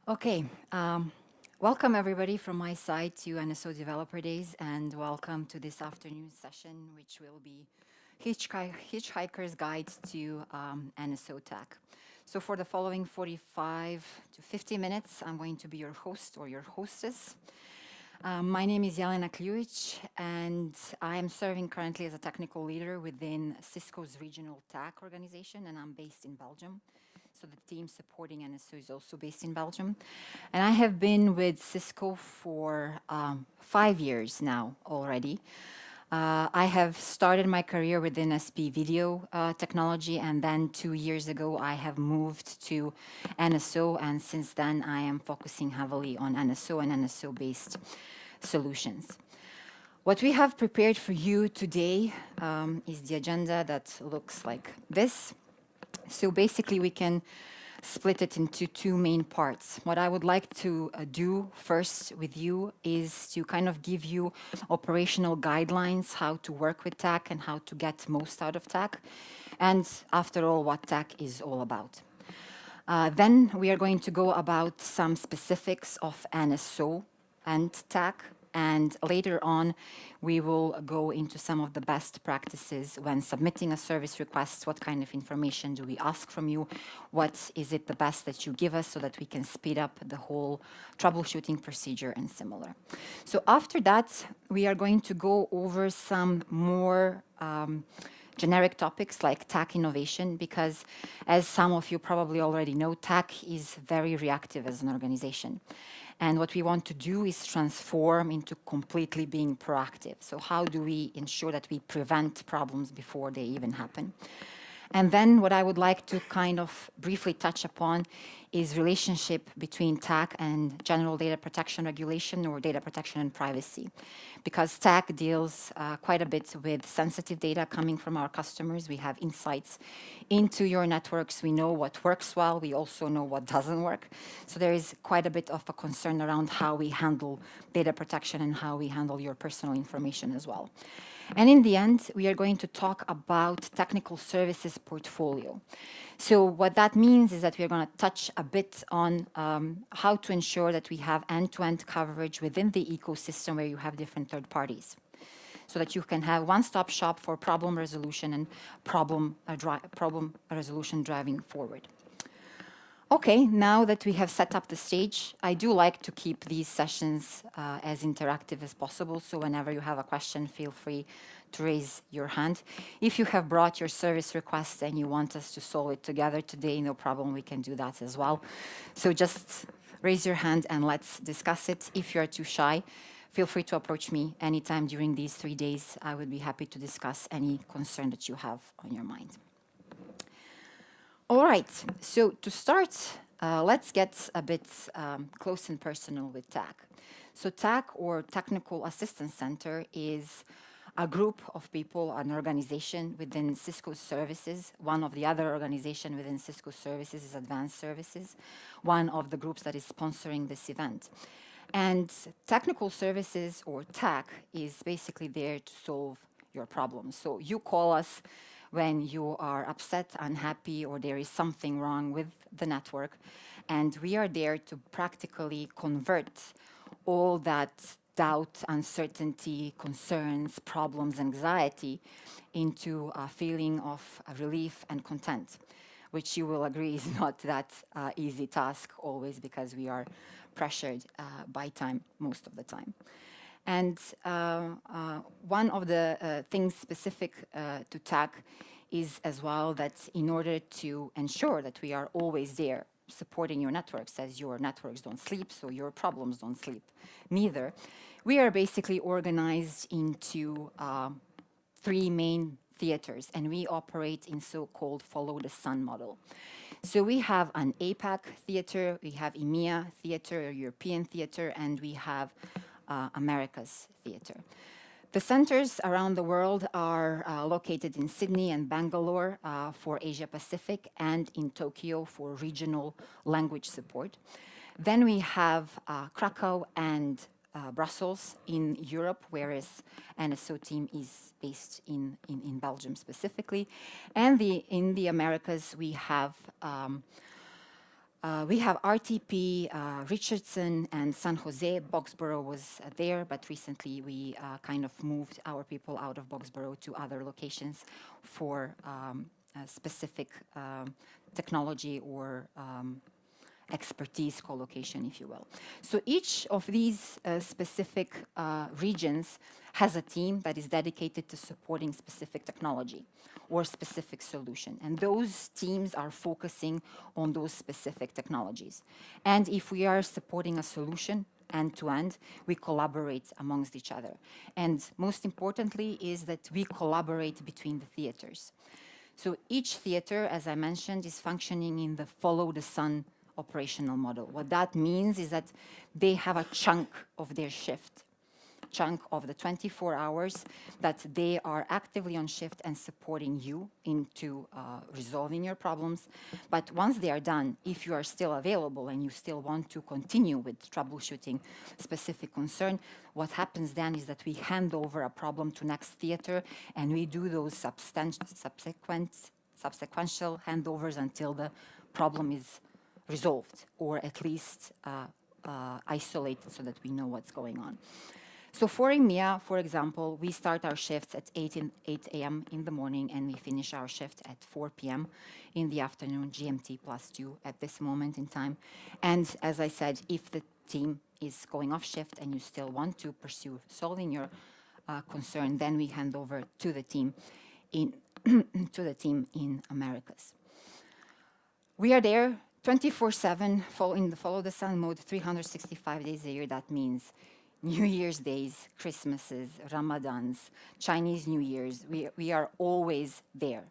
Okay, welcome everybody from my side to NSO Developer Days, and welcome to this afternoon session, which will be Hitchhiker's Guide to NSO TAC. So for the following 45 to 50 minutes, I'm going to be your host or your hostess. My name is Jelena Kljujic, and I am serving currently as a technical leader within Cisco's regional TAC organization, and I'm based in Belgium. So the team supporting NSO is also based in Belgium. And I have been with Cisco for 5 years now already. I have started my career within SP video technology, and then 2 years ago I have moved to NSO, and since then I am focusing heavily on NSO and NSO-based solutions. What we have prepared for you today is the agenda that looks like this. So basically we can split it into two main parts. What I would like to do first with you is to kind of give you operational guidelines, how to work with TAC and how to get most out of TAC. And after all, what TAC is all about. Then we are going to go about some specifics of NSO and TAC. And later on, we will go into some of the best practices when submitting a service request. What kind of information do we ask from you? What is it the best that you give us so that we can speed up the whole troubleshooting procedure and similar. So after that, we are going to go over some more generic topics like TAC innovation, because as some of you probably already know, TAC is very reactive as an organization. And what we want to do is transform into completely being proactive. So how do we ensure that we prevent problems before they even happen? And then what I would like to kind of briefly touch upon is relationship between TAC and General Data Protection Regulation, or data protection and privacy. Because TAC deals quite a bit with sensitive data coming from our customers. We have insights into your networks. We know what works well. We also know what doesn't work. So there is quite a bit of a concern around how we handle data protection and how we handle your personal information as well. And in the end, we are going to talk about technical services portfolio. So what that means is that we are going to touch a bit on how to ensure that we have end-to-end coverage within the ecosystem where you have different third parties, so that you can have one-stop shop for problem resolution and problem resolution driving forward. Okay, now that we have set up the stage, I do like to keep these sessions as interactive as possible. So whenever you have a question, feel free to raise your hand. If you have brought your service request and you want us to solve it together today, no problem, we can do that as well. So just raise your hand and let's discuss it. If you're too shy, feel free to approach me anytime during these 3 days. I would be happy to discuss any concern that you have on your mind. All right, so to start, let's get a bit close and personal with TAC. So TAC, or Technical Assistance Center, is a group of people, an organization within Cisco Services. One of the other organizations within Cisco Services is Advanced Services, one of the groups that is sponsoring this event. And Technical Services, or TAC, is basically there to solve your problems. So you call us when you are upset, unhappy, or there is something wrong with the network. And we are there to practically convert all that doubt, uncertainty, concerns, problems, anxiety into a feeling of relief and content, which you will agree is not that easy task always, because we are pressured by time most of the time. And one of the things specific to TAC is as well that in order to ensure that we are always there supporting your networks, as your networks don't sleep, so your problems don't sleep neither, we are basically organized into 3 main theaters, and we operate in so-called follow the sun model. So we have an APAC theater, we have EMEA theater, or European theater, and we have Americas theater. The centers around the world are located in Sydney and Bangalore for Asia Pacific, and in Tokyo for regional language support. Then we have Krakow and Brussels in Europe, whereas NSO team is based in Belgium specifically. And in the Americas, we have We have RTP, Richardson, and San Jose. Boxborough was there, but recently we kind of moved our people out of Boxborough to other locations for a specific technology or expertise co-location, if you will. So each of these specific regions has a team that is dedicated to supporting specific technology or specific solution. And those teams are focusing on those specific technologies. And if we are supporting a solution end-to-end, we collaborate amongst each other. And most importantly is that we collaborate between the theaters. So each theater, as I mentioned, is functioning in the follow the sun operational model. What that means is that they have a chunk of their shift, chunk of the 24 hours that they are actively on shift and supporting you into resolving your problems. But once they are done, if you are still available and you still want to continue with troubleshooting specific concern, what happens then is that we hand over a problem to next theater and we do those subsequential handovers until the problem is resolved or at least isolated so that we know what's going on. So for EMEA, for example, we start our shifts at 8 a.m. in the morning and we finish our shift at 4 p.m. in the afternoon, GMT +2 at this moment in time. And as I said, if the team is going off shift and you still want to pursue solving your concern, then we hand over to the team in in Americas. We are there 24/7 in the follow the sun mode, 365 days a year. That means New Year's days, Christmases, Ramadans, Chinese New Year's. We are always there.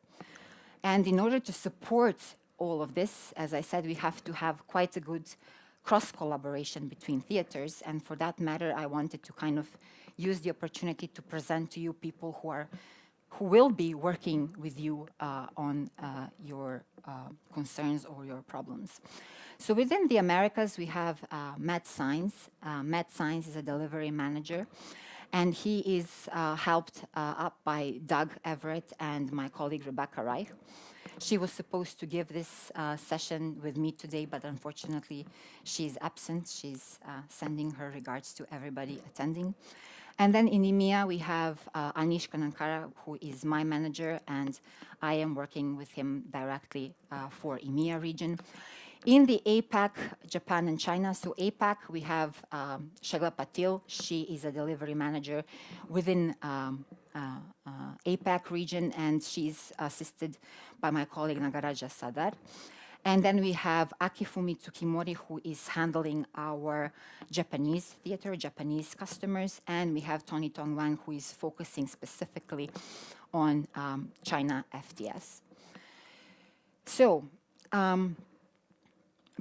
And in order to support all of this, as I said, we have to have quite a good cross-collaboration between theaters. And for that matter, I wanted to kind of use the opportunity to present to you people who will be working with you on your concerns or your problems. So within the Americas, we have Matt Sainz. Matt Sainz is a delivery manager, and he is helped up by Doug Everett and my colleague Rebecca Reich. She was supposed to give this session with me today, but unfortunately, she's absent. She's sending her regards to everybody attending. And then in EMEA, we have Anish Kanankara, who is my manager, and I am working with him directly for EMEA region. In the APAC, Japan and China, so APAC, we have Shagla Patil. She is a delivery manager within APAC region, and she's assisted by my colleague Nagaraja Sadar. And then we have Akifumi Tsukimori, who is handling our Japanese theater, Japanese customers. And we have Tony Tong Wang, who is focusing specifically on China FTS. So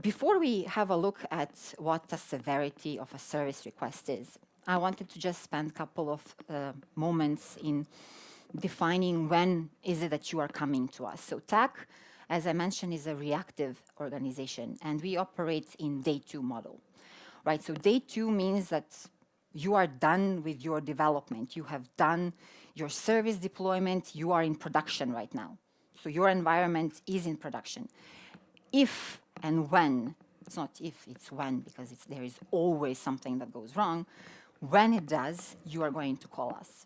before we have a look at what the severity of a service request is, I wanted to just spend a couple of moments in defining when is it that you are coming to us. So TAC, as I mentioned, is a reactive organization, and we operate in day 2 model, right? So day 2 means that you are done with your development. You have done your service deployment. You are in production right now. So your environment is in production. If and when, it's not if, it's when, because there is always something that goes wrong. When it does, you are going to call us.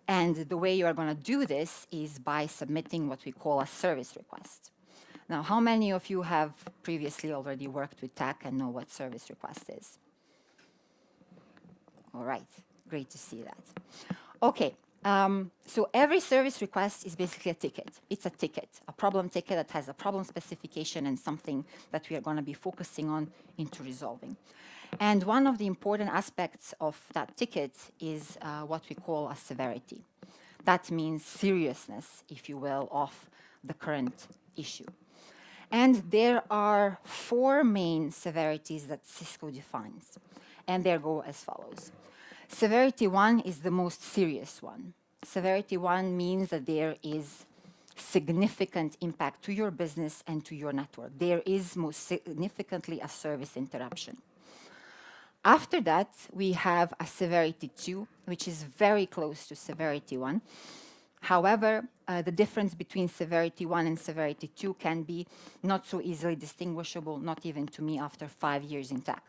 And the way you are going to do this is by submitting what we call a service request. Now, how many of you have previously already worked with TAC and know what service request is? All right, great to see that. Okay, so every service request is basically a ticket. It's a ticket, a problem ticket that has a problem specification and something that we are going to be focusing on into resolving. And one of the important aspects of that ticket is what we call a severity. That means seriousness, if you will, of the current issue. And there are 4 main severities that Cisco defines, and they go as follows. Severity 1 is the most serious one. Severity 1 means that there is significant impact to your business and to your network. There is most significantly a service interruption. After that, we have a severity 2, which is very close to severity 1. However, the difference between severity 1 and severity 2 can be not so easily distinguishable, not even to me after 5 years in TAC.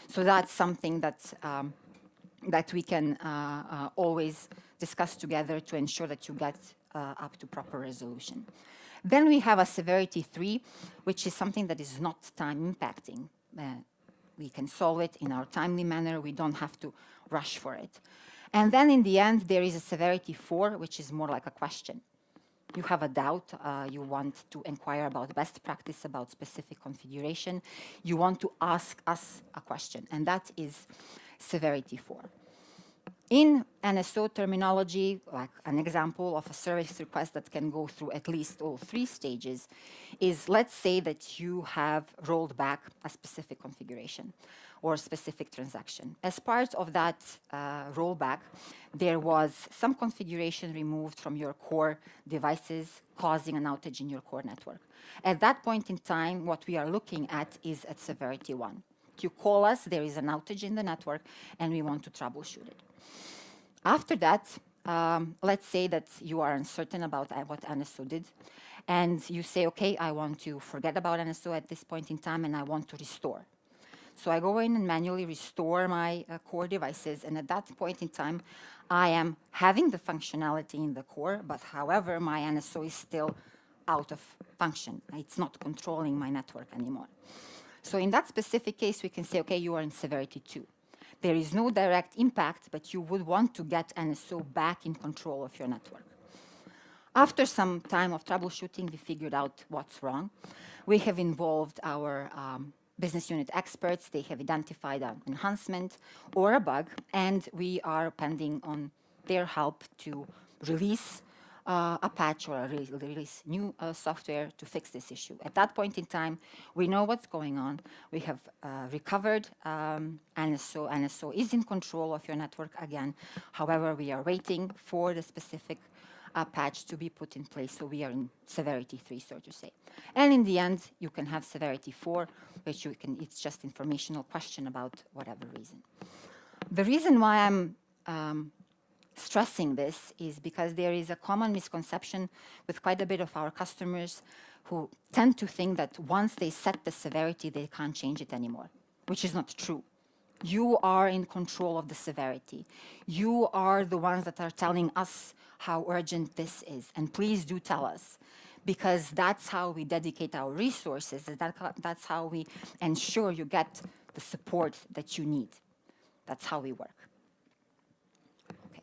So that's something that we can always discuss together to ensure that you get up to proper resolution. Then we have a severity 3, which is something that is not time impacting. We can solve it in our timely manner. We don't have to rush for it. And then in the end, there is a severity 4, which is more like a question. You have a doubt, you want to inquire about best practice, about specific configuration. You want to ask us a question, and that is severity 4. In NSO terminology, like an example of a service request that can go through at least all 3 stages is, let's say that you have rolled back a specific configuration or specific transaction. As part of that rollback, there was some configuration removed from your core devices, causing an outage in your core network. At that point in time, what we are looking at is at severity 1. You call us, there is an outage in the network, and we want to troubleshoot it. After that, let's say that you are uncertain about what NSO did, and you say, okay, I want to forget about NSO at this point in time, and I want to restore. So I go in and manually restore my core devices, and at that point in time, I am having the functionality in the core, but however, my NSO is still out of function. It's not controlling my network anymore. So in that specific case, we can say, okay, you are in severity 2. There is no direct impact, but you would want to get NSO back in control of your network. After some time of troubleshooting, we figured out what's wrong. We have involved our business unit experts. They have identified an enhancement or a bug, and we are pending on their help to release a patch or release new software to fix this issue. At that point in time, we know what's going on. We have recovered NSO. NSO is in control of your network again. However, we are waiting for the specific patch to be put in place, so we are in severity 3, so to say. And in the end, you can have severity 4, which it's just informational question about whatever reason. The reason why I'm stressing this is because there is a common misconception with quite a bit of our customers who tend to think that once they set the severity, they can't change it anymore, which is not true. You are in control of the severity. You are the ones that are telling us how urgent this is. And please do tell us, because that's how we dedicate our resources. That's how we ensure you get the support that you need. That's how we work. Okay.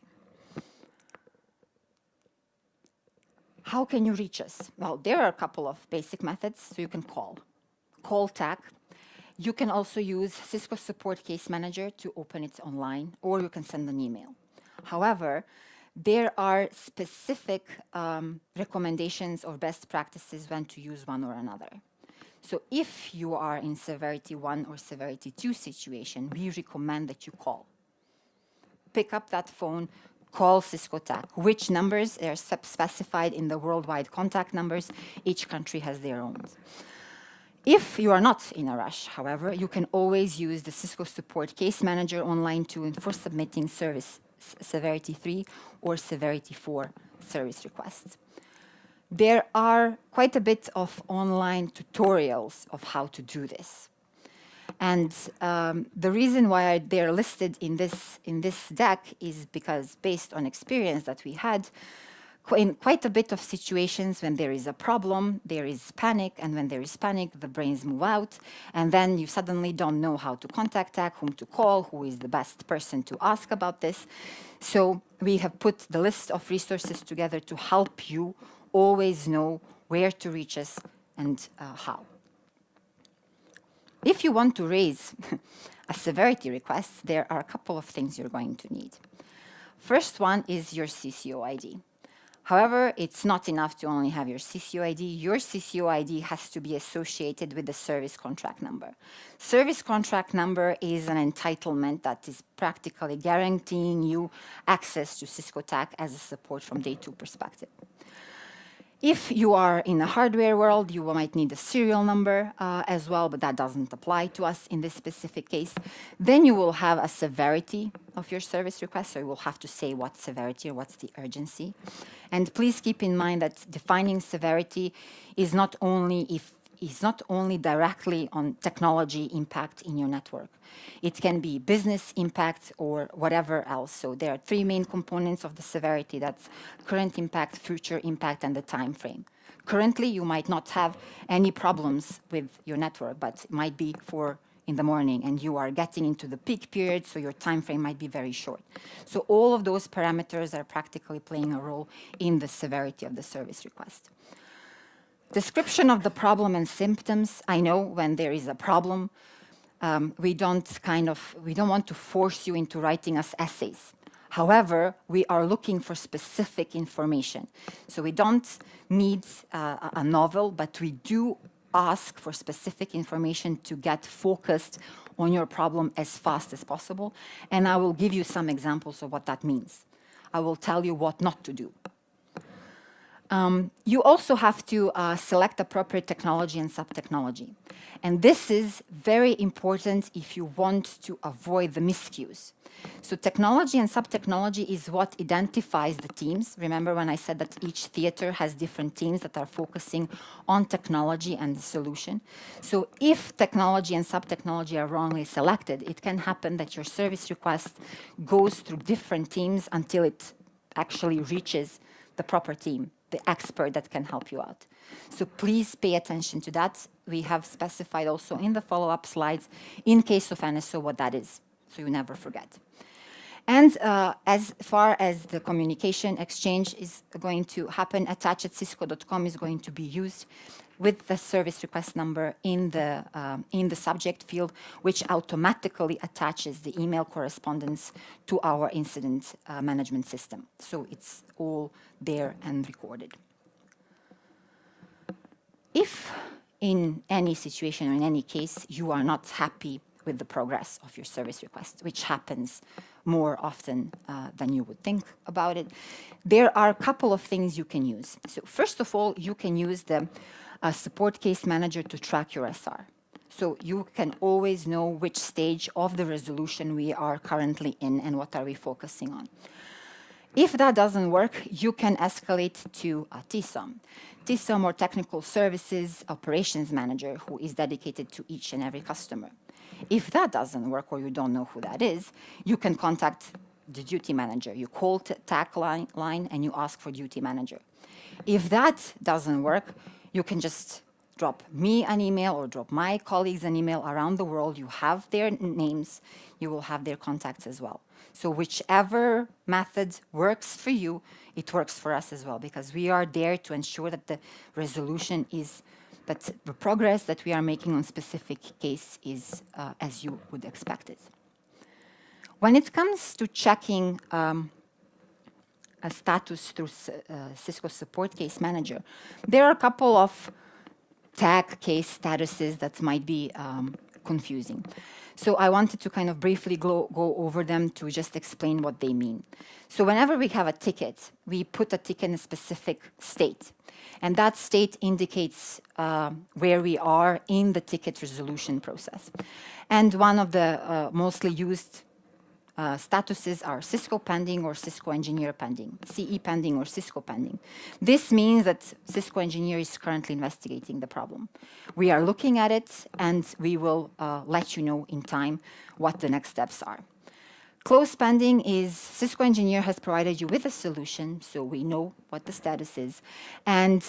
How can you reach us? Well, there are a couple of basic methods. So you can call TAC. You can also use Cisco Support Case Manager to open it online, or you can send an email. However, there are specific recommendations or best practices when to use one or another. So if you are in severity 1 or severity 2 situation, we recommend that you call. Pick up that phone, call Cisco TAC. Which numbers are specified in the worldwide contact numbers? Each country has their own. If you are not in a rush, however, you can always use the Cisco Support Case Manager online tool for submitting service severity 3 or severity 4 service requests. There are quite a bit of online tutorials of how to do this. And the reason why they're listed in this deck is because, based on experience that we had, in quite a bit of situations when there is a problem, there is panic, and when there is panic, the brains move out, and then you suddenly don't know how to contact TAC, whom to call, who is the best person to ask about this. So we have put the list of resources together to help you always know where to reach us and how. If you want to raise a severity request, there are a couple of things you're going to need. First one is your CCO ID. However, it's not enough to only have your CCO ID. Your CCO ID has to be associated with the service contract number. Service contract number is an entitlement that is practically guaranteeing you access to Cisco TAC as a support from day 2 perspective. If you are in a hardware world, you might need a serial number as well, but that doesn't apply to us in this specific case. Then you will have a severity of your service request, so you will have to say what's severity or what's the urgency. And please keep in mind that defining severity is not only directly on technology impact in your network. It can be business impact or whatever else. So there are three main components of the severity. That's current impact, future impact, and the time frame. Currently, you might not have any problems with your network, but it might be 4 in the morning and you are getting into the peak period, so your time frame might be very short. So all of those parameters are practically playing a role in the severity of the service request. Description of the problem and symptoms. I know when there is a problem, we don't want to force you into writing us essays. However, we are looking for specific information. So we don't need a novel, but we do ask for specific information to get focused on your problem as fast as possible. And I will give you some examples of what that means. I will tell you what not to do. You also have to select appropriate technology and sub-technology. And this is very important if you want to avoid the miscues. So technology and sub-technology is what identifies the teams. Remember when I said that each theater has different teams that are focusing on technology and the solution. So if technology and sub-technology are wrongly selected, it can happen that your service request goes through different teams until it actually reaches the proper team, the expert that can help you out. So please pay attention to that. We have specified also in the follow-up slides, in case of NSO, what that is, so you never forget. And as far as the communication exchange is going to happen, attach@cisco.com is going to be used with the service request number in the subject field, which automatically attaches the email correspondence to our incident management system. So it's all there and recorded. If in any situation or in any case you are not happy with the progress of your service request, which happens more often than you would think about it, there are a couple of things you can use. So first of all, you can use the support case manager to track your SR. So you can always know which stage of the resolution we are currently in and what are we focusing on. If that doesn't work, you can escalate to a TSOM. TSOM, or Technical Services Operations Manager, who is dedicated to each and every customer. If that doesn't work or you don't know who that is, you can contact the duty manager. You call TAC line and you ask for duty manager. If that doesn't work, you can just drop me an email or drop my colleagues an email around the world. You have their names, you will have their contacts as well. So whichever method works for you, it works for us as well, because we are there to ensure that the resolution is, that the progress that we are making on specific case is as you would expect it. When it comes to checking a status through Cisco Support Case Manager, there are a couple of TAC case statuses that might be confusing. So I wanted to kind of briefly go over them to just explain what they mean. So whenever we have a ticket, we put a ticket in a specific state. And that state indicates where we are in the ticket resolution process. And one of the mostly used statuses are Cisco pending or Cisco engineer pending, CE pending or Cisco pending. This means that Cisco engineer is currently investigating the problem. We are looking at it and we will let you know in time what the next steps are. Close pending is Cisco engineer has provided you with a solution, so we know what the status is. And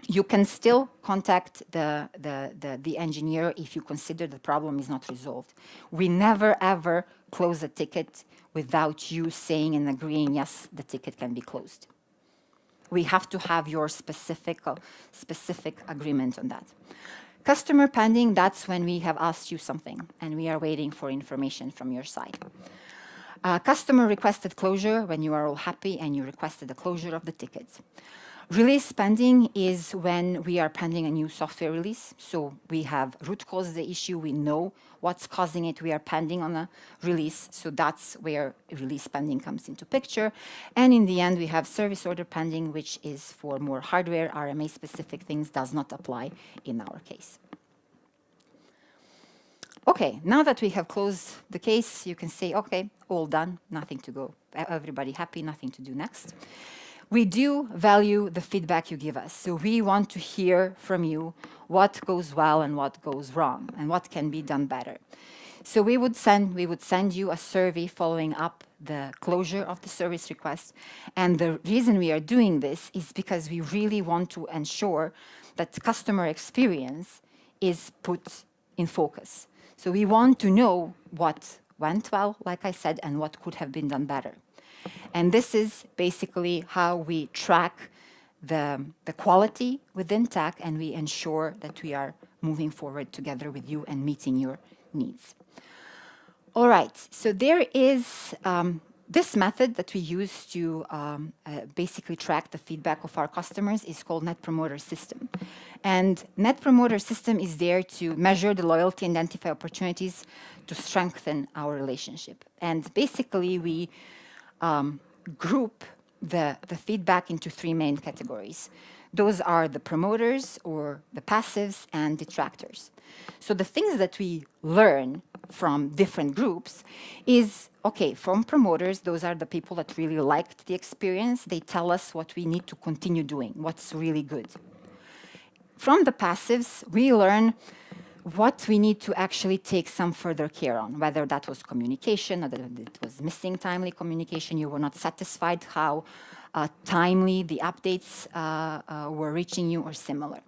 you can still contact the engineer if you consider the problem is not resolved. We never, ever close a ticket without you saying and agreeing, yes, the ticket can be closed. We have to have your specific agreement on that. Customer pending, that's when we have asked you something and we are waiting for information from your side. Customer requested closure, when you are all happy and you requested the closure of the ticket. Release pending is when we are pending a new software release. So we have root cause the issue, we know what's causing it, we are pending on a release. So that's where release pending comes into picture. And in the end, we have service order pending, which is for more hardware, RMA specific things, does not apply in our case. Okay, now that we have closed the case, you can say, okay, all done, nothing to go. Everybody happy, nothing to do next. We do value the feedback you give us. So we want to hear from you what goes well and what goes wrong and what can be done better. So we would send you a survey following up the closure of the service request. And the reason we are doing this is because we really want to ensure that customer experience is put in focus. So we want to know what went well, like I said, and what could have been done better. And this is basically how we track the quality within TAC, and we ensure that we are moving forward together with you and meeting your needs. All right, so there is this method that we use to basically track the feedback of our customers is called Net Promoter System. And Net Promoter System is there to measure the loyalty and identify opportunities to strengthen our relationship. And basically, we group the feedback into three main categories. Those are the promoters or the passives and detractors. So the things that we learn from different groups is, okay, from promoters, those are the people that really liked the experience. They tell us what we need to continue doing, what's really good. From the passives, we learn what we need to actually take some further care on, whether that was communication, or that it was missing timely communication, you were not satisfied how timely the updates were reaching you or similar.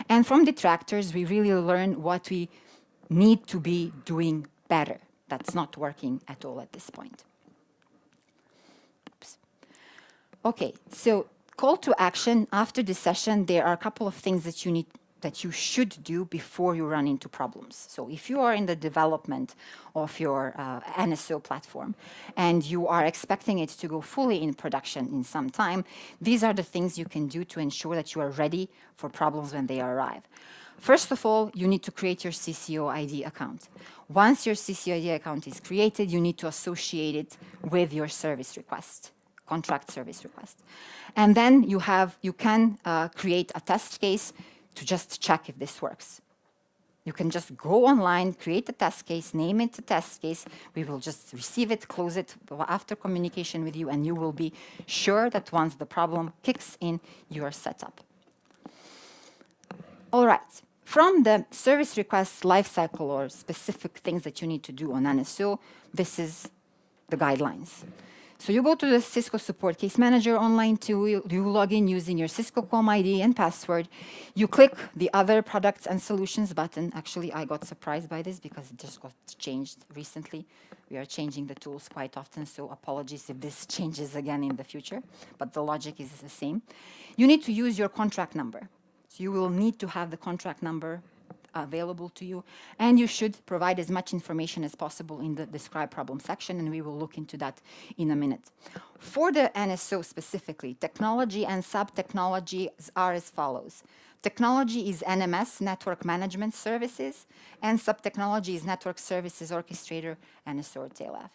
And from detractors, we really learn what we need to be doing better. That's not working at all at this point. Oops. Okay, so call to action. After this session, there are a couple of things that you should do before you run into problems. So if you are in the development of your NSO platform and you are expecting it to go fully in production in some time, these are the things you can do to ensure that you are ready for problems when they arrive. First of all, you need to create your CCO ID account. Once your CCO ID account is created, you need to associate it with your service request, contract service request. And then you can create a test case to just check if this works. You can just go online, create a test case, name it a test case. We will just receive it, close it after communication with you, and you will be sure that once the problem kicks in, you are set up. All right. From the service request lifecycle or specific things that you need to do on NSO, this is the guidelines. So you go to the Cisco Support Case Manager online tool, you log in using your Cisco.com ID and password. You click the Other Products and Solutions button. Actually, I got surprised by this because it just got changed recently. We are changing the tools quite often, so apologies if this changes again in the future, but the logic is the same. You need to use your contract number. So you will need to have the contract number available to you, and you should provide as much information as possible in the describe problem section, and we will look into that in a minute. For the NSO specifically, technology and sub-technologies are as follows. Technology is NMS, Network Management Services, and sub-technology is Network Services Orchestrator, NSO or TALF.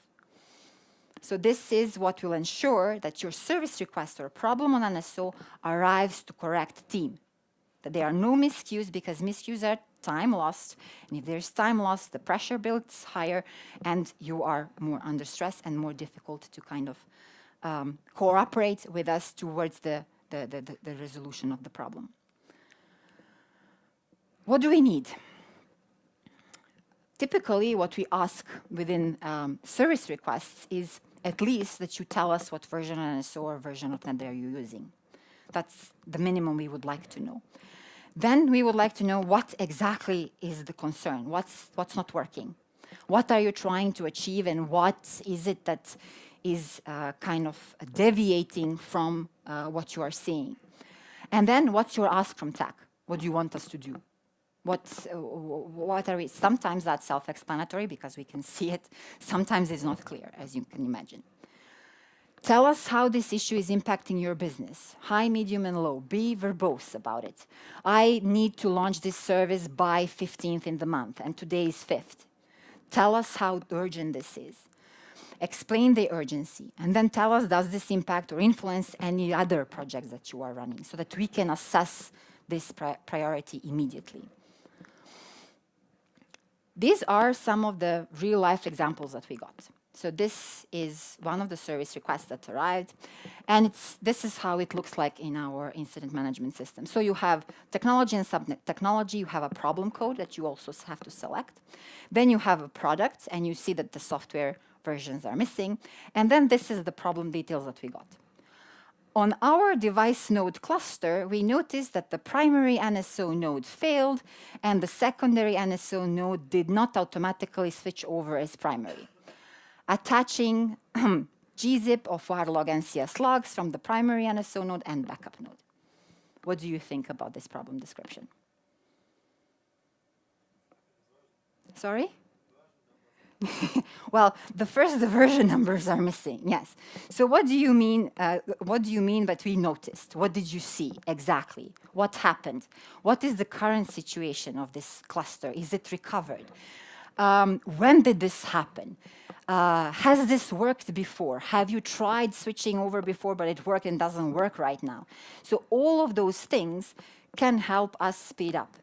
So this is what will ensure that your service request or problem on NSO arrives to correct team. That there are no miscues, because miscues are time lost. And if there's time lost, the pressure builds higher and you are more under stress and more difficult to kind of cooperate with us towards the resolution of the problem. What do we need? Typically, what we ask within service requests is at least that you tell us what version of NSO or version of NetData are you using. That's the minimum we would like to know. Then we would like to know what exactly is the concern, what's not working. What are you trying to achieve, and what is it that is kind of deviating from what you are seeing? And then what's your ask from TAC? What do you want us to do? What are we? Sometimes that's self-explanatory because we can see it. Sometimes it's not clear, as you can imagine. Tell us how this issue is impacting your business. High, medium, and low. Be verbose about it. I need to launch this service by 15th in the month, and today is 5th. Tell us how urgent this is. Explain the urgency, and then tell us, does this impact or influence any other projects that you are running, so that we can assess this priority immediately. These are some of the real-life examples that we got. So this is one of the service requests that arrived, and this is how it looks like in our incident management system. So you have technology and subnet technology, you have a problem code that you also have to select. Then you have a product, and you see that the software versions are missing. And then this is the problem details that we got. On our device node cluster, we noticed that the primary NSO node failed, and the secondary NSO node did not automatically switch over as primary. Attaching gzip of wirelog NCS logs from the primary NSO node and backup node. What do you think about this problem description? Sorry? Well, the version numbers are missing, yes. So what do you mean that we noticed? What did you see exactly? What happened? What is the current situation of this cluster? Is it recovered? When did this happen? Has this worked before? Have you tried switching over before, but it worked and doesn't work right now? So all of those things can help us speed up.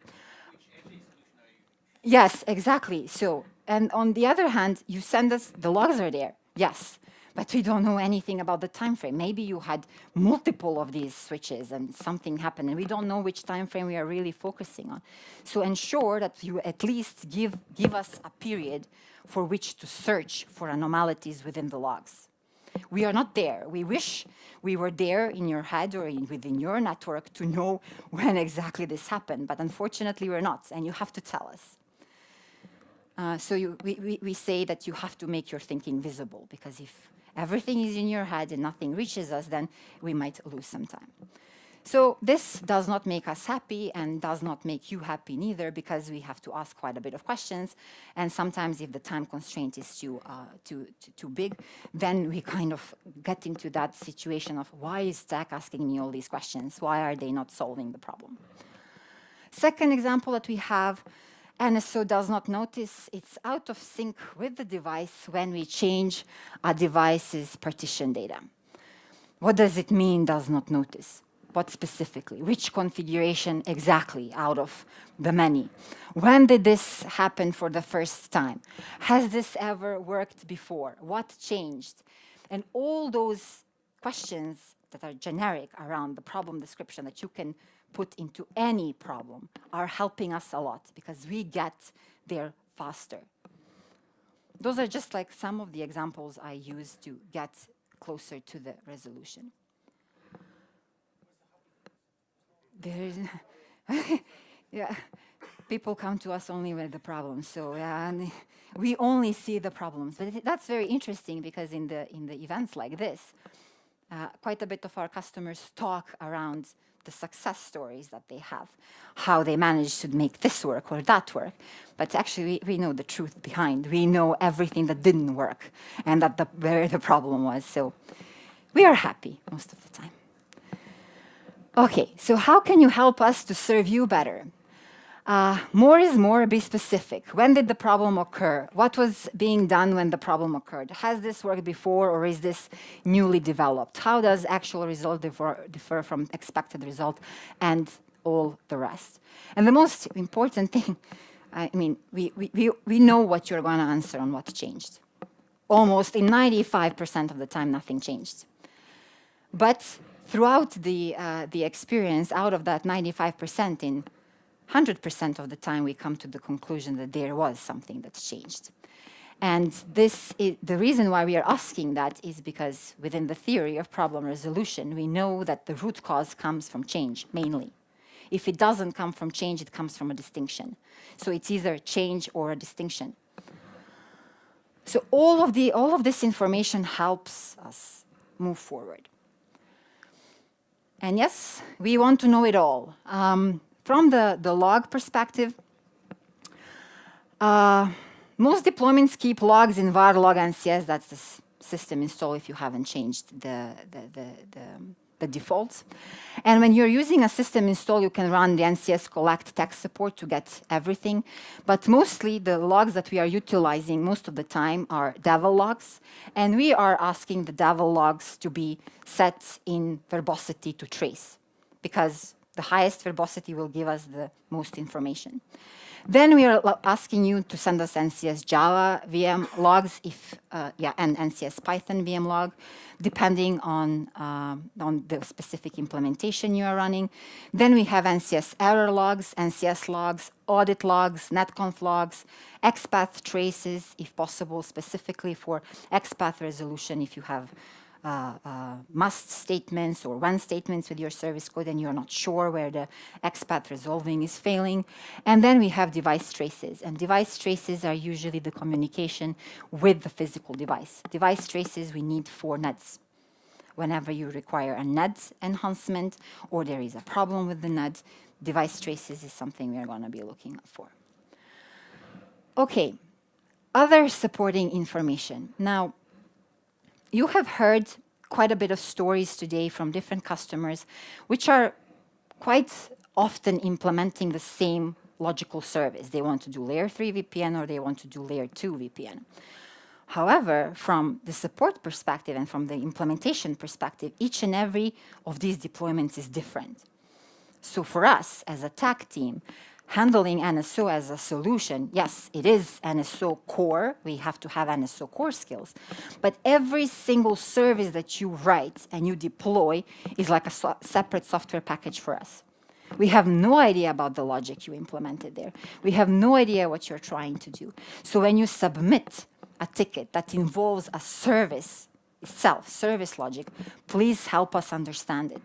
Yes, exactly. So, and on the other hand, you send us, the logs are there, yes, but we don't know anything about the time frame. Maybe you had multiple of these switches and something happened, and we don't know which time frame we are really focusing on. So ensure that you at least give us a period for which to search for anomalies within the logs. We are not there. We wish we were there in your head or within your network to know when exactly this happened, but unfortunately we're not, and you have to tell us. So we say that you have to make your thinking visible, because if everything is in your head and nothing reaches us, then we might lose some time. So this does not make us happy and does not make you happy neither, because we have to ask quite a bit of questions. And sometimes if the time constraint is too big, then we kind of get into that situation of, why is TAC asking me all these questions? Why are they not solving the problem? Second example that we have, NSO does not notice it's out of sync with the device when we change a device's partition data. What does it mean, does not notice? What specifically? Which configuration exactly out of the many? When did this happen for the first time? Has this ever worked before? What changed? And all those questions that are generic around the problem description that you can put into any problem are helping us a lot, because we get there faster. Those are just like some of the examples I use to get closer to the resolution. There's yeah, people come to us only with the problems, so and we only see the problems. But that's very interesting, because in the events like this, quite a bit of our customers talk around the success stories that they have, how they managed to make this work or that work. But actually, we know the truth behind. We know everything that didn't work and that where the problem was. So we are happy most of the time. Okay, so how can you help us to serve you better? More is more, be specific. When did the problem occur? What was being done when the problem occurred? Has this worked before, or is this newly developed? How does actual result differ from expected result, and all the rest? And the most important thing, I mean, we know what you're going to answer on what changed. Almost in 95% of the time, nothing changed. But throughout the experience, out of that 95%, in 100% of the time, we come to the conclusion that there was something that's changed. And this is, the reason why we are asking that is because within the theory of problem resolution, we know that the root cause comes from change, mainly. If it doesn't come from change, it comes from a distinction. So it's either change or a distinction. So all of this information helps us move forward. And yes, we want to know it all. From the log perspective, most deployments keep logs in var log NCS. That's the system install if you haven't changed the defaults. And when you're using a system install, you can run the NCS collect tech support to get everything. But mostly the logs that we are utilizing most of the time are devel logs. And we are asking the devel logs to be set in verbosity to trace, because the highest verbosity will give us the most information. Then we are asking you to send us NCS Java VM logs, and NCS Python VM log, depending on the specific implementation you are running. Then we have NCS error logs, NCS logs, audit logs, netconf logs, XPath traces, if possible, specifically for XPath resolution if you have must statements or when statements with your service code and you're not sure where the XPath resolving is failing. And then we have device traces. And device traces are usually the communication with the physical device. Device traces we need for NUDs. Whenever you require a NUD enhancement or there is a problem with the NUD, device traces is something we're going to be looking for. Okay, other supporting information. Now, you have heard quite a bit of stories today from different customers, which are quite often implementing the same logical service. They want to do layer 3 VPN or they want to do layer 2 VPN. However, from the support perspective and from the implementation perspective, each and every of these deployments is different. So for us as a TAC team, handling NSO as a solution, yes, it is NSO core. We have to have NSO core skills. But every single service that you write and you deploy is like a separate software package for us. We have no idea about the logic you implemented there. We have no idea what you're trying to do. So when you submit a ticket that involves a service itself, service logic, please help us understand it.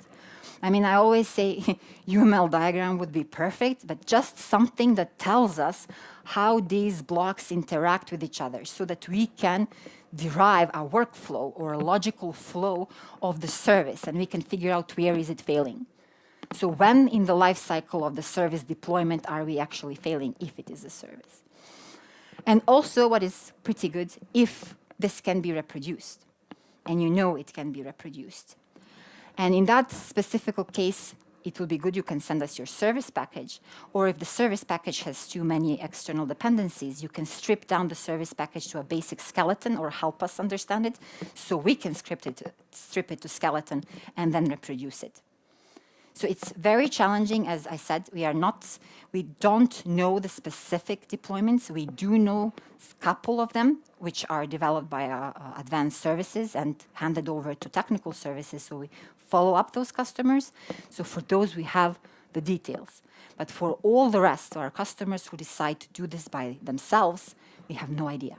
I mean, I always say UML diagram would be perfect, but just something that tells us how these blocks interact with each other so that we can derive a workflow or a logical flow of the service and we can figure out where is it failing. So when in the life cycle of the service deployment are we actually failing if it is a service? And also what is pretty good, if this can be reproduced, and you know it can be reproduced. And in that specific case, it will be good you can send us your service package, or if the service package has too many external dependencies, you can strip down the service package to a basic skeleton or help us understand it, so we can strip it to skeleton and then reproduce it. So it's very challenging, as I said, we don't know the specific deployments. We do know a couple of them, which are developed by advanced services and handed over to technical services. So we follow up those customers. So for those, we have the details. But for all the rest, our customers who decide to do this by themselves, we have no idea.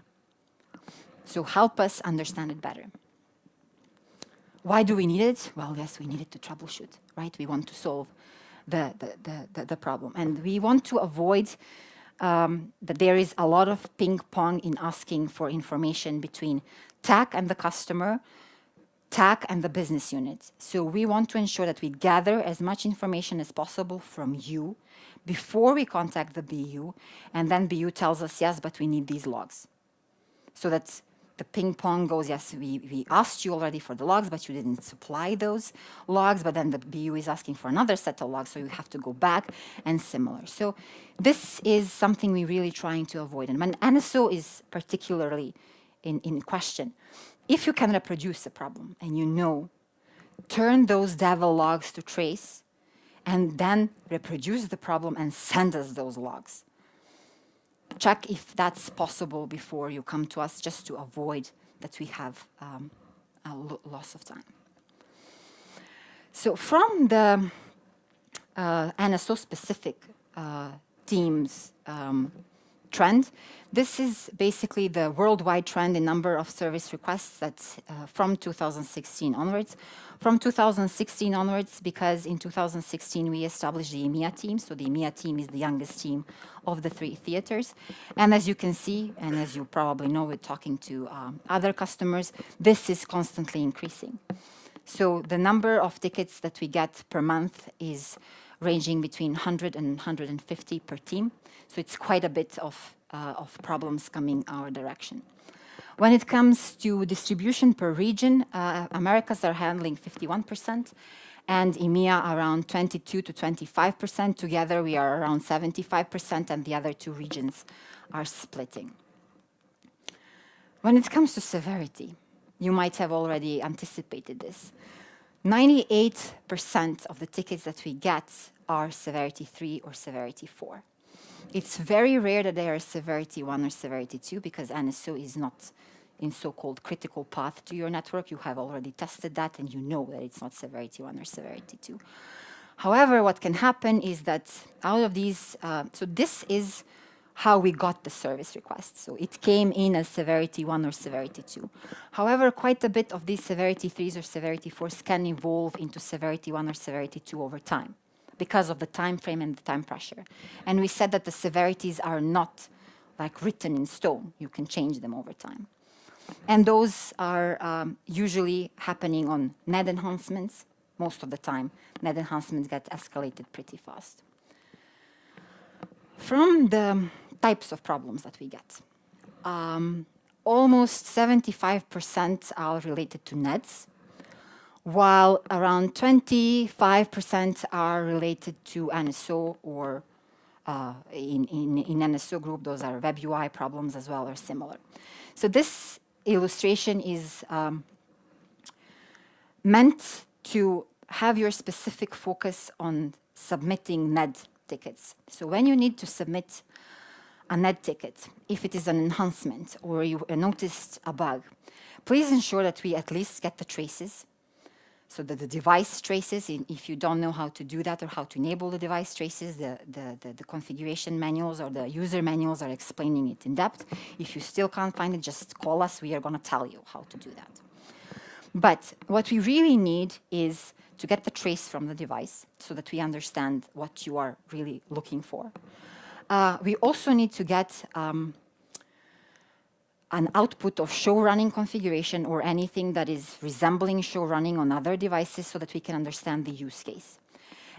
So help us understand it better. Why do we need it? Well, yes, we need it to troubleshoot, right? We want to solve the problem. And we want to avoid that there is a lot of ping pong in asking for information between TAC and the customer, TAC and the business unit. So we want to ensure that we gather as much information as possible from you before we contact the BU, and then BU tells us, yes, but we need these logs. So that the ping pong goes, yes, we asked you already for the logs, but you didn't supply those logs, but then the BU is asking for another set of logs, so you have to go back and similar. So this is something we're really trying to avoid. And when NSO is particularly in question, if you can reproduce a problem and you know, turn those devel logs to trace and then reproduce the problem and send us those logs. Check if that's possible before you come to us, just to avoid that we have a loss of time. So from the NSO-specific teams trend, this is basically the worldwide trend in number of service requests that's from 2016 onwards. From 2016 onwards, because in 2016 we established the EMEA team, so the EMEA team is the youngest team of the 3 theaters. And as you can see, and as you probably know with talking to other customers, this is constantly increasing. So the number of tickets that we get per month is ranging between 100 and 150 per team. So it's quite a bit of problems coming our direction. When it comes to distribution per region, Americas are handling 51%, and EMEA around 22 to 25%. Together, we are around 75%, and the other 2 regions are splitting. When it comes to severity, you might have already anticipated this. 98% of the tickets that we get are severity 3 or severity 4. It's very rare that they are severity 1 or severity 2 because NSO is not in so-called critical path to your network. You have already tested that and you know that it's not severity 1 or severity 2. However, what can happen is that out of these, so this is how we got the service request. So it came in as severity 1 or severity 2. However, quite a bit of these severity 3s or severity 4s can evolve into severity 1 or severity 2 over time because of the time frame and the time pressure. And we said that the severities are not like written in stone. You can change them over time. And those are usually happening on NED enhancements. Most of the time, NED enhancements get escalated pretty fast. From the types of problems that we get, almost 75% are related to NEDs, while around 25% are related to NSO or in NSO group, those are web UI problems as well or similar. So this illustration is meant to have your specific focus on submitting NED tickets. So when you need to submit a NED ticket, if it is an enhancement or you noticed a bug, please ensure that we at least get the traces. So that the device traces, if you don't know how to do that or how to enable the device traces, the configuration manuals or the user manuals are explaining it in depth. If you still can't find it, just call us. We are going to tell you how to do that. But what we really need is to get the trace from the device so that we understand what you are really looking for. We also need to get an output of show running configuration or anything that is resembling show running on other devices so that we can understand the use case.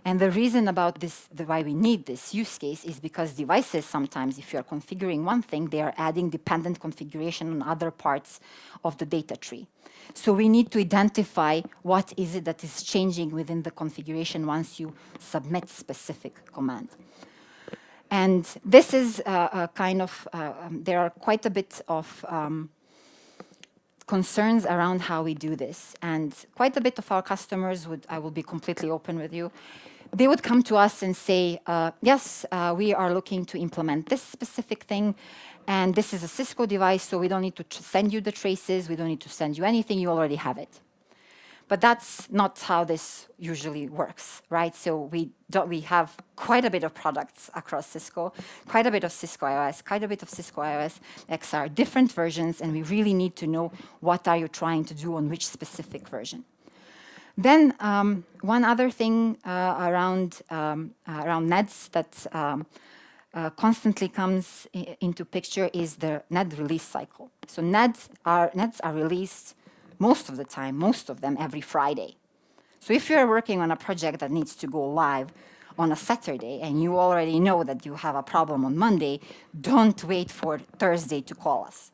And the reason about this, why we need this use case is because devices sometimes, if you are configuring one thing, they are adding dependent configuration on other parts of the data tree. So we need to identify what is it that is changing within the configuration once you submit specific command. And this is a kind of, there are quite a bit of concerns around how we do this. And quite a bit of our customers would, I will be completely open with you, they would come to us and say, yes, we are looking to implement this specific thing. And this is a Cisco device, so we don't need to send you the traces. We don't need to send you anything. You already have it. But that's not how this usually works, right? So we have quite a bit of products across Cisco, quite a bit of Cisco iOS, quite a bit of Cisco iOS XR, different versions, and we really need to know what are you trying to do on which specific version. Then one other thing around NEDs that constantly comes into picture is the NED release cycle. So NEDs are released most of the time, most of them every Friday. So if you're working on a project that needs to go live on a Saturday and you already know that you have a problem on Monday, don't wait for Thursday to call us.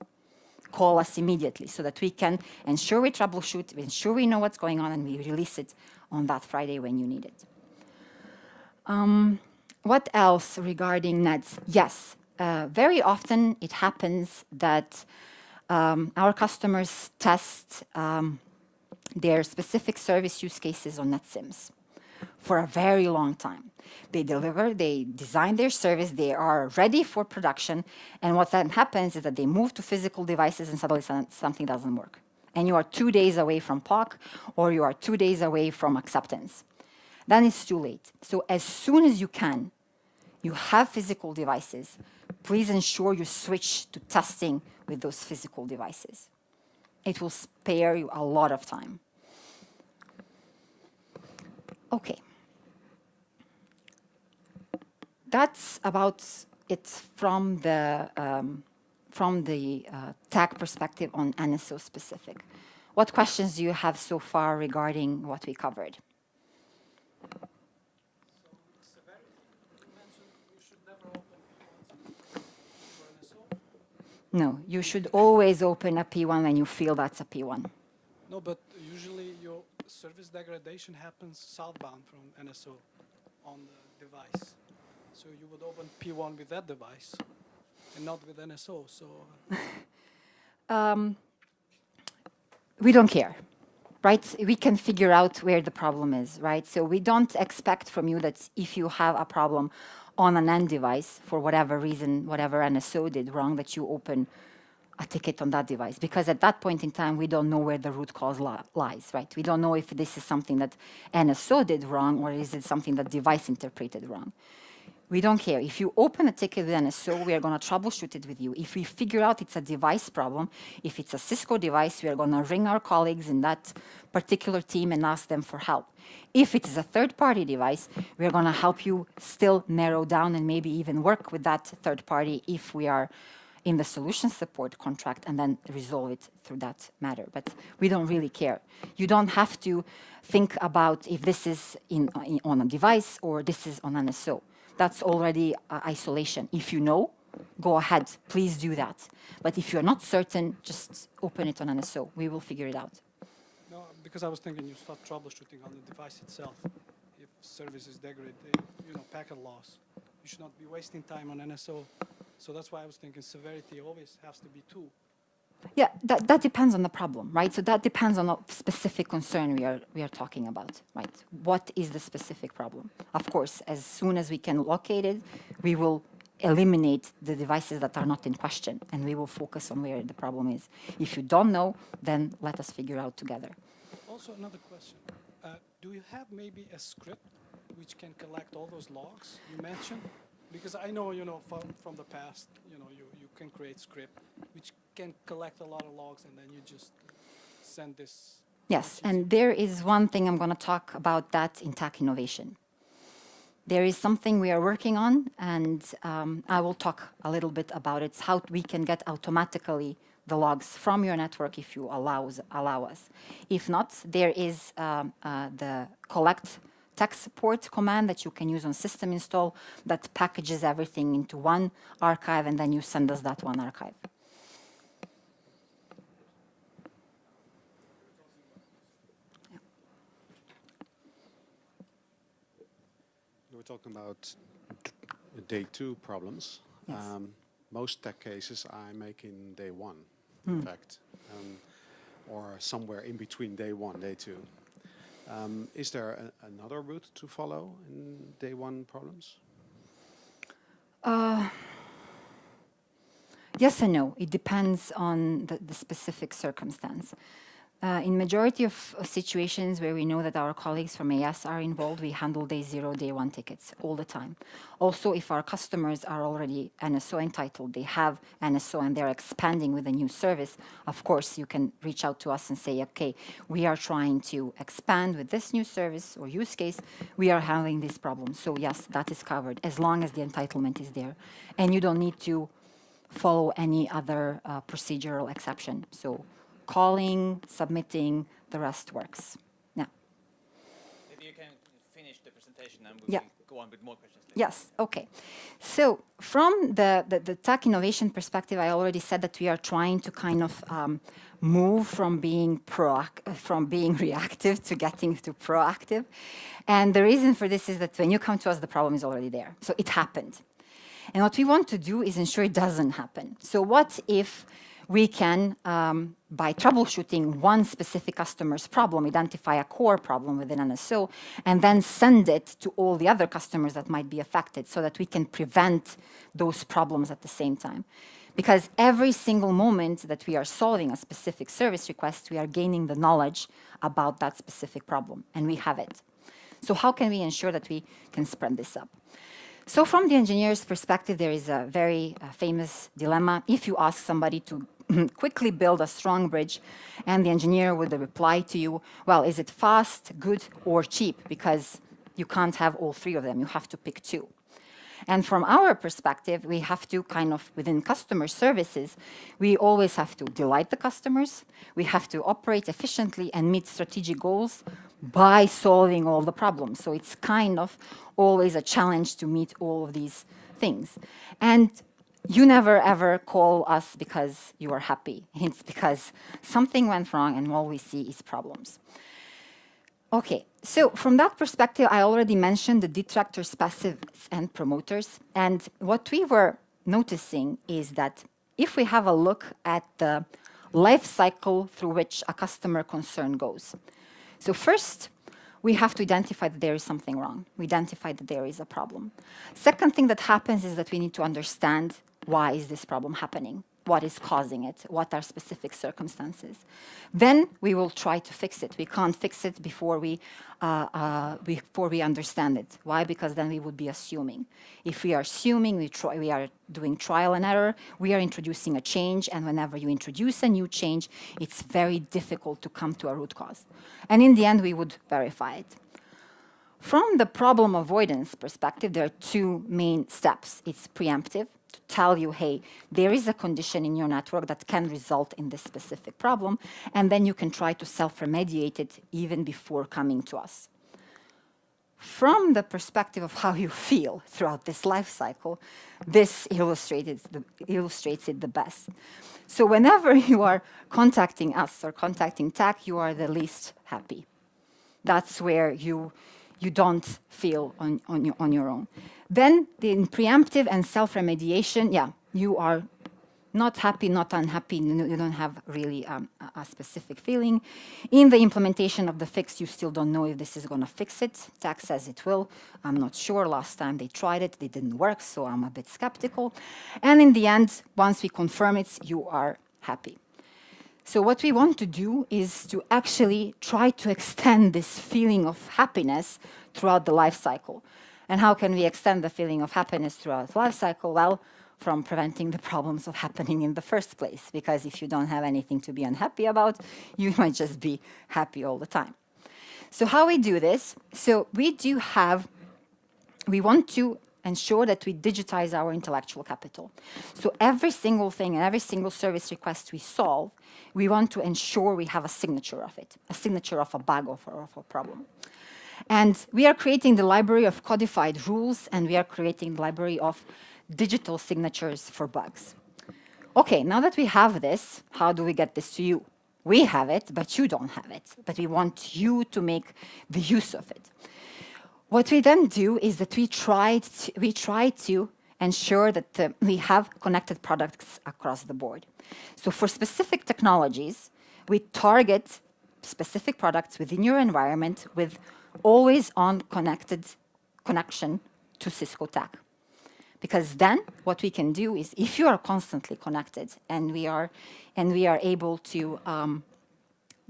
Call us immediately so that we can ensure we troubleshoot, ensure we know what's going on, and we release it on that Friday when you need it. What else regarding NEDs? Yes, very often it happens that our customers test their specific service use cases on NetSIMs for a very long time. They deliver, they design their service, they are ready for production, and what then happens is that they move to physical devices and suddenly something doesn't work. And you are 2 days away from POC, or you are 2 days away from acceptance. Then it's too late. So as soon as you can, you have physical devices, please ensure you switch to testing with those physical devices. It will spare you a lot of time. Okay. That's about it from the TAC perspective on NSO specific. What questions do you have so far regarding what we covered? No, you should always open a P1 when you feel that's a P1. No, but usually your service degradation happens southbound from NSO on the device. So you would open P1 with that device and not with NSO. So we don't care, right? We can figure out where the problem is, right? So we don't expect from you that if you have a problem on an end device for whatever reason, whatever NSO did wrong, that you open a ticket on that device. Because at that point in time, we don't know where the root cause lies, right? We don't know if this is something that NSO did wrong or is it something that device interpreted wrong. We don't care. If you open a ticket with NSO, we are going to troubleshoot it with you. If we figure out it's a device problem, if it's a Cisco device, we are going to ring our colleagues in that particular team and ask them for help. If it is a third-party device, we are going to help you still narrow down and maybe even work with that third party if we are in the solution support contract and then resolve it through that matter. But we don't really care. You don't have to think about if this is on a device or this is on NSO. That's already isolation. If you know, go ahead, please do that. But if you're not certain, just open it on NSO. We will figure it out. No, because I was thinking you start troubleshooting on the device itself. If service is degraded, packet loss, you should not be wasting time on NSO. So that's why I was thinking severity always has to be 2. Yeah, that depends on the problem, right? So that depends on a specific concern we are talking about, right? What is the specific problem? Of course, as soon as we can locate it, we will eliminate the devices that are not in question, and we will focus on where the problem is. If you don't know, then let us figure out together. Also, another question. Do you have maybe a script which can collect all those logs you mentioned? Because I know, from the past, you can create script which can collect a lot of logs and then you just send this. Yes, and there is one thing I'm going to talk about that in TAC innovation. There is something we are working on, and I will talk a little bit about it, how we can get automatically the logs from your network if you allow us. If not, there is the collect tech support command that you can use on system install that packages everything into one archive, and then you send us that one archive. Yeah. You were talking about day 2 problems. Yes. Most tech cases I make in day 1, in fact, or somewhere in between day 1, day 2. Is there another route to follow in day 1 problems? Yes and no. It depends on the specific circumstance. In majority of situations where we know that our colleagues from AS are involved, we handle day 0, day 1 tickets all the time. Also, if our customers are already NSO entitled, they have NSO and they're expanding with a new service, of course, you can reach out to us and say, okay, we are trying to expand with this new service or use case, we are having this problem. So yes, that is covered as long as the entitlement is there. And you don't need to follow any other procedural exception. So calling, submitting, the rest works. Yeah. Maybe you can finish the presentation and we will go on with more questions later. Yes, okay. So from the TAC innovation perspective, I already said that we are trying to kind of move from being reactive to getting to proactive. And the reason for this is that when you come to us, the problem is already there. So it happened. And what we want to do is ensure it doesn't happen. So what if we can, by troubleshooting one specific customer's problem, identify a core problem within NSO, and then send it to all the other customers that might be affected so that we can prevent those problems at the same time. Because every single moment that we are solving a specific service request, we are gaining the knowledge about that specific problem, and we have it. So how can we ensure that we can spread this up? So from the engineer's perspective, there is a very famous dilemma. If you ask somebody to quickly build a strong bridge, and the engineer would reply to you, well, is it fast, good, or cheap? Because you can't have all 3 of them. You have to pick 2. And from our perspective, we have to kind of, within customer services, we always have to delight the customers. We have to operate efficiently and meet strategic goals by solving all the problems. So it's kind of always a challenge to meet all of these things. And you never ever call us because you are happy. It's because something went wrong and all we see is problems. Okay, so from that perspective, I already mentioned the detractors, passives, and promoters. And what we were noticing is that if we have a look at the life cycle through which a customer concern goes. So first, we have to identify that there is something wrong. We identify that there is a problem. Second thing that happens is that we need to understand why is this problem happening, what is causing it, what are specific circumstances. Then we will try to fix it. We can't fix it before we understand it. Why? Because then we would be assuming. If we are assuming, we are doing trial and error, we are introducing a change, and whenever you introduce a new change, it's very difficult to come to a root cause. And in the end, we would verify it. From the problem avoidance perspective, there are two main steps. It's preemptive, to tell you, hey, there is a condition in your network that can result in this specific problem, and then you can try to self-remediate it even before coming to us. From the perspective of how you feel throughout this life cycle, this illustrates it the best. So whenever you are contacting us or contacting TAC, you are the least happy. That's where you don't feel on your own. Then in preemptive and self-remediation, yeah, you are not happy, not unhappy, you don't have really a specific feeling. In the implementation of the fix, you still don't know if this is going to fix it. TAC says it will. I'm not sure. Last time they tried it, it didn't work, so I'm a bit skeptical. And in the end, once we confirm it, you are happy. So what we want to do is to actually try to extend this feeling of happiness throughout the life cycle. And how can we extend the feeling of happiness throughout the life cycle? Well, from preventing the problems of happening in the first place. Because if you don't have anything to be unhappy about, you might just be happy all the time. So how we do this? So we want to ensure that we digitize our intellectual capital. So every single thing and every single service request we solve, we want to ensure we have a signature of it, a signature of a bug or of a problem. And we are creating the library of codified rules, and we are creating the library of digital signatures for bugs. Okay, now that we have this, how do we get this to you? We have it, but you don't have it. But we want you to make the use of it. What we then do is that we try to ensure that we have connected products across the board. So for specific technologies, we target specific products within your environment with always on connection to Cisco TAC. Because then what we can do is, if you are constantly connected and we are able to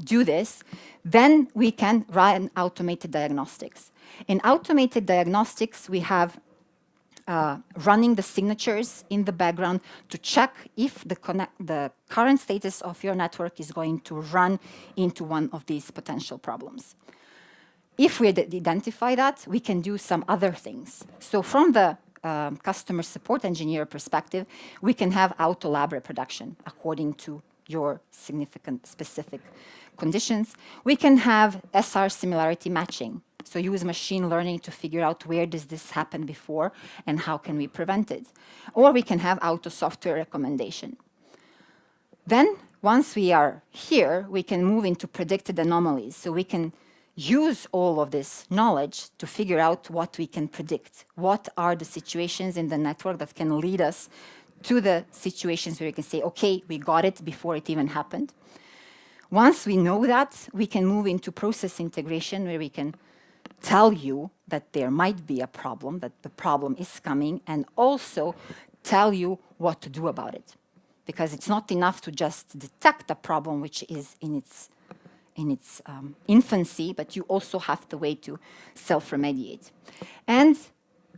do this, then we can run automated diagnostics. In automated diagnostics, we have running the signatures in the background to check if the current status of your network is going to run into one of these potential problems. If we identify that, we can do some other things. So from the customer support engineer perspective, we can have auto lab reproduction according to your significant specific conditions. We can have SR similarity matching. So use machine learning to figure out where does this happen before and how can we prevent it. Or we can have auto software recommendation. Then once we are here, we can move into predicted anomalies. So we can use all of this knowledge to figure out what we can predict. What are the situations in the network that can lead us to the situations where we can say, okay, we got it before it even happened. Once we know that, we can move into process integration where we can tell you that there might be a problem, that the problem is coming, and also tell you what to do about it. Because it's not enough to just detect a problem which is in its infancy, but you also have the way to self-remediate. And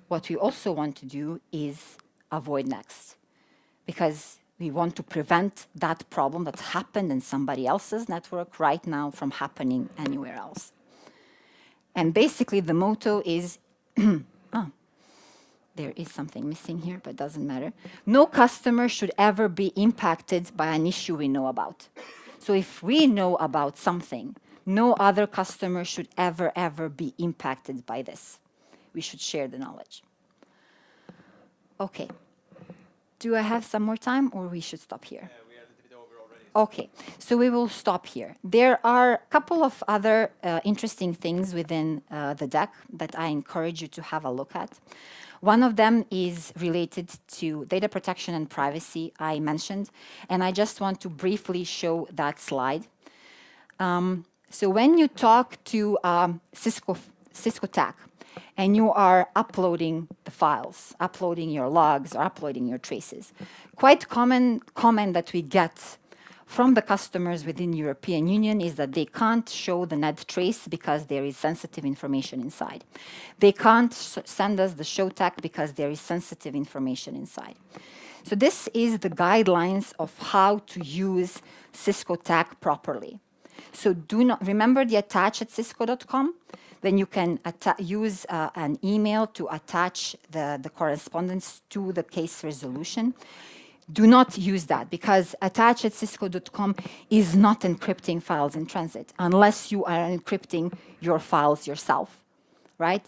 what we also want to do is avoid next, because we want to prevent that problem that's happened in somebody else's network right now from happening anywhere else. And basically the motto is, there is something missing here, but doesn't matter. No customer should ever be impacted by an issue we know about. So if we know about something, no other customer should ever be impacted by this. We should share the knowledge. Okay. Do I have some more time, or we should stop here? We are a little bit over already. Okay, so we will stop here. There are a couple of other interesting things within the deck that I encourage you to have a look at. One of them is related to data protection and privacy I mentioned, and I just want to briefly show that slide. So when you talk to Cisco TAC and you are uploading the files, uploading your logs or uploading your traces, quite common comment that we get from the customers within European Union is that they can't show the net trace because there is sensitive information inside. They can't send us the show tag because there is sensitive information inside. So this is the guidelines of how to use Cisco TAC properly. So do not remember the attach at cisco.com. Then you can use an email to attach the correspondence to the case resolution. Do not use that because attach at cisco.com is not encrypting files in transit unless you are encrypting your files yourself, right?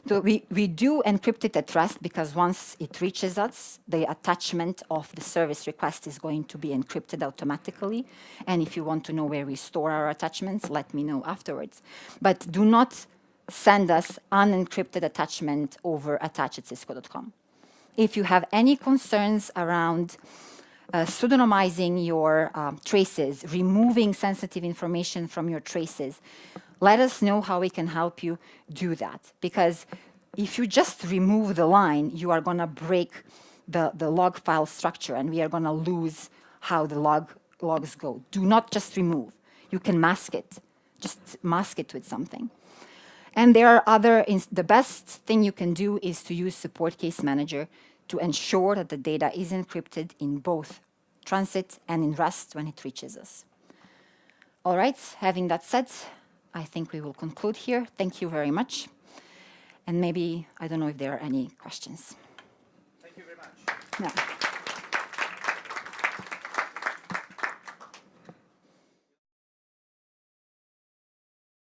So we do encrypt it at rest because once it reaches us, the attachment of the service request is going to be encrypted automatically. And if you want to know where we store our attachments, let me know afterwards. But do not send us unencrypted attachment over attach at cisco.com. If you have any concerns around pseudonymizing your traces, removing sensitive information from your traces, let us know how we can help you do that. Because if you just remove the line, you are going to break the log file structure, and we are going to lose how the logs go. Do not just remove. You can mask it. Just mask it with something. And there are other, the best thing you can do is to use Support Case Manager to ensure that the data is encrypted in both transit and in rest when it reaches us. All right, having that said, I think we will conclude here. Thank you very much. And maybe, I don't know if there are any questions. Thank you very much. No.